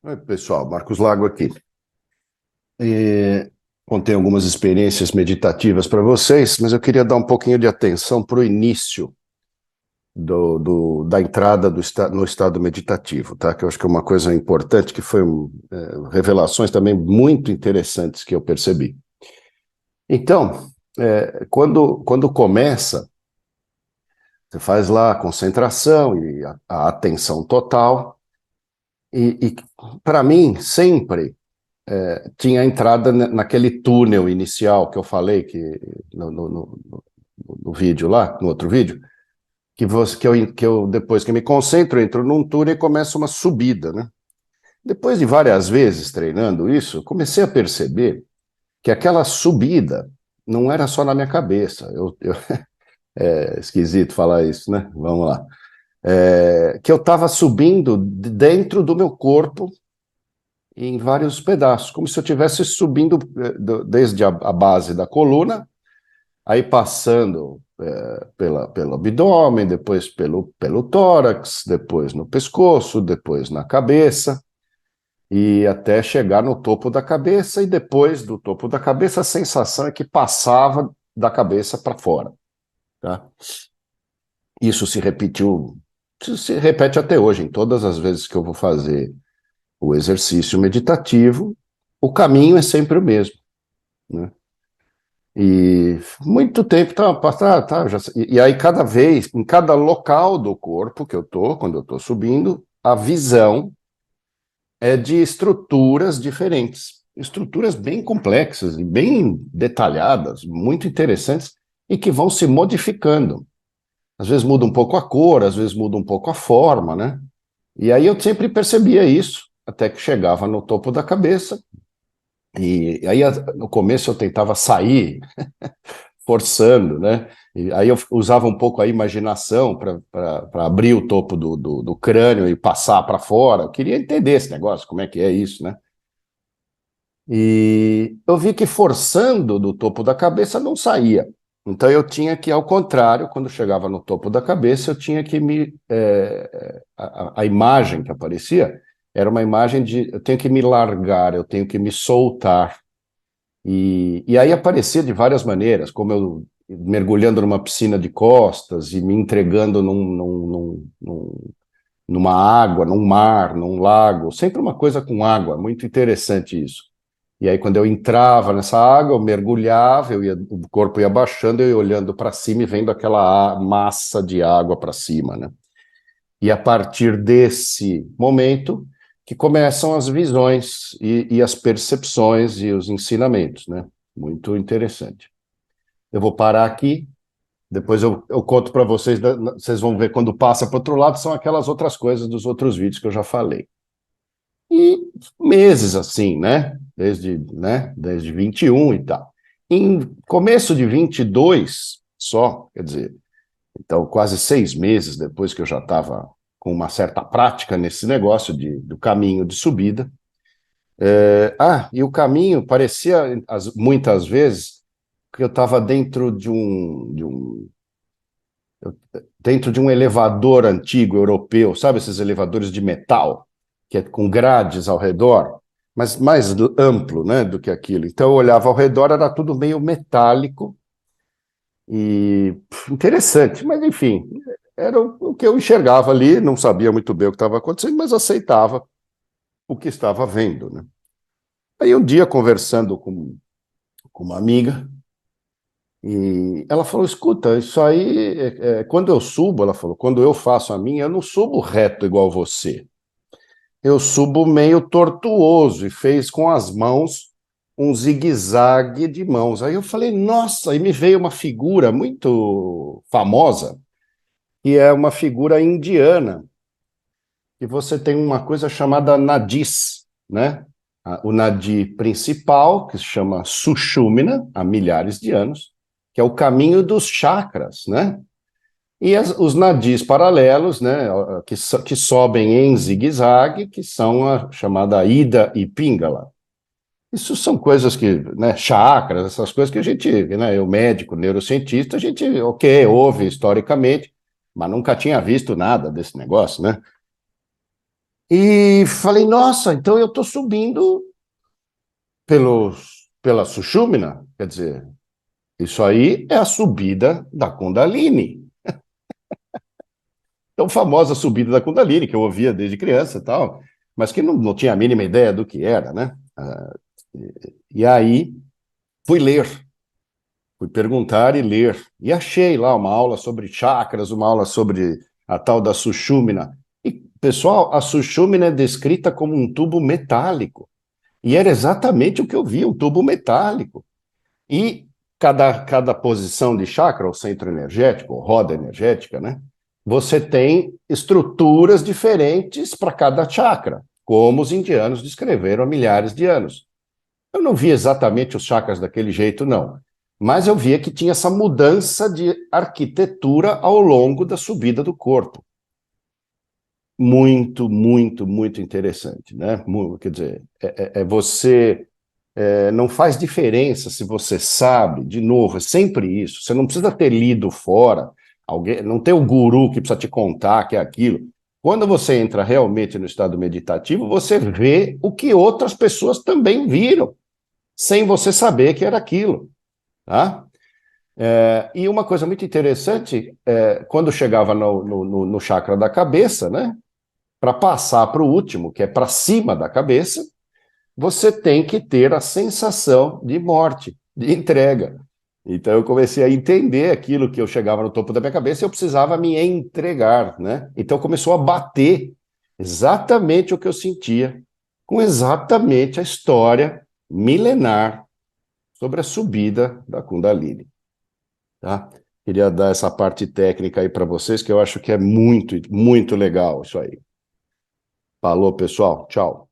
Oi, pessoal, Marcos Lago aqui. Contei algumas experiências meditativas para vocês, mas eu queria dar um pouquinho de atenção para o início da entrada no estado meditativo, tá? Que eu acho que é uma coisa importante, que foi revelações também muito interessantes que eu percebi. Então, quando começa, você faz lá a concentração e a atenção total, e para mim, sempre tinha entrada naquele túnel inicial que eu falei que no vídeo lá, no outro vídeo, que eu depois que me concentro, entro num túnel e começa uma subida, né? Depois de várias vezes treinando isso, comecei a perceber que aquela subida não era só na minha cabeça. É esquisito falar isso, né? Vamos lá. Que eu estava subindo dentro do meu corpo em vários pedaços, como se eu estivesse subindo desde a base da coluna, aí passando pelo abdômen, depois pelo tórax, depois no pescoço, depois na cabeça, e até chegar no topo da cabeça, e depois do topo da cabeça a sensação é que passava da cabeça para fora. Tá? Isso se repete até hoje, em todas as vezes que eu vou fazer o exercício meditativo, o caminho é sempre o mesmo, né? E muito tempo e aí cada vez, em cada local do corpo que eu tô, quando eu tô subindo, a visão é de estruturas diferentes, estruturas bem complexas e bem detalhadas, muito interessantes e que vão se modificando. Às vezes muda um pouco a cor, às vezes muda um pouco a forma, né? E aí eu sempre percebia isso, até que chegava no topo da cabeça. E aí, no começo, eu tentava sair, forçando, né? E aí eu usava um pouco a imaginação para abrir o topo do crânio e passar para fora. Eu queria entender esse negócio, como é que é isso, né? E eu vi que forçando do topo da cabeça não saía. Então eu tinha que, ao contrário, quando chegava no topo da cabeça, eu tinha que a imagem que aparecia era uma imagem de eu tenho que me largar, eu tenho que me soltar. E aí aparecia de várias maneiras, como eu mergulhando numa piscina de costas e me entregando numa água, num mar, num lago, sempre uma coisa com água, muito interessante isso. E aí quando eu entrava nessa água, eu mergulhava, o corpo ia baixando, eu ia olhando para cima e vendo aquela massa de água para cima, né? E a partir desse momento que começam as visões e as percepções e os ensinamentos, né? Muito interessante. Eu vou parar aqui, depois eu conto para vocês, vocês vão ver quando passa para o outro lado, são aquelas outras coisas dos outros vídeos que eu já falei. E meses assim, desde 21 e tal. Em começo de 22 só, quer dizer, então quase 6 meses depois que eu já estava com uma certa prática nesse negócio do caminho de subida. E o caminho parecia, muitas vezes, que eu estava dentro de um elevador antigo europeu, sabe esses elevadores de metal, que é com grades ao redor, mas mais amplo, né, do que aquilo. Então eu olhava ao redor, era tudo meio metálico e interessante, mas enfim, era o que eu enxergava ali, não sabia muito bem o que estava acontecendo, mas aceitava o que estava vendo, né? Aí um dia, conversando com uma amiga, e ela falou, escuta, isso aí, quando eu subo, ela falou, quando eu faço a minha, eu não subo reto igual você. Eu subo meio tortuoso e fez com as mãos um zigue-zague de mãos. Aí eu falei, nossa, aí me veio uma figura muito famosa, que é uma figura indiana, que você tem uma coisa chamada nadis, né? O nadi principal, que se chama Sushumna, há milhares de anos, que é o caminho dos chakras, né? E os nadis paralelos, né, que sobem em zigue-zague, que são a chamada Ida e Pingala. Isso são coisas que, né, chakras, essas coisas que a gente, né, eu médico, neurocientista, a gente, ok, ouve historicamente, mas nunca tinha visto nada desse negócio, né? E falei, nossa, então eu estou subindo pela Sushumna, quer dizer, isso aí é a subida da Kundalini. Então, famosa subida da Kundalini, que eu ouvia desde criança e tal, mas que não tinha a mínima ideia do que era, né? E aí fui ler, fui perguntar e ler. E achei lá uma aula sobre chakras, uma aula sobre a tal da Sushumna. E, pessoal, a Sushumna é descrita como um tubo metálico. E era exatamente o que eu vi, um tubo metálico. E cada posição de chakra, ou centro energético, ou roda energética, né? Você tem estruturas diferentes para cada chakra, como os indianos descreveram há milhares de anos. Eu não vi exatamente os chakras daquele jeito, não. Mas eu via que tinha essa mudança de arquitetura ao longo da subida do corpo. Muito, muito, muito interessante, né? Quer dizer, você não faz diferença se você sabe, de novo, é sempre isso. Você não precisa ter lido fora, alguém, não tem o guru que precisa te contar que é aquilo. Quando você entra realmente no estado meditativo, você vê o que outras pessoas também viram, sem você saber que era aquilo, tá? E uma coisa muito interessante, quando chegava no chakra da cabeça, né, para passar para o último, que é para cima da cabeça, você tem que ter a sensação de morte, de entrega. Então eu comecei a entender aquilo que eu chegava no topo da minha cabeça e eu precisava me entregar, né? Então começou a bater exatamente o que eu sentia, com exatamente a história milenar sobre a subida da Kundalini, tá? Queria dar essa parte técnica aí para vocês, que eu acho que é muito, muito legal isso aí. Falou, pessoal. Tchau.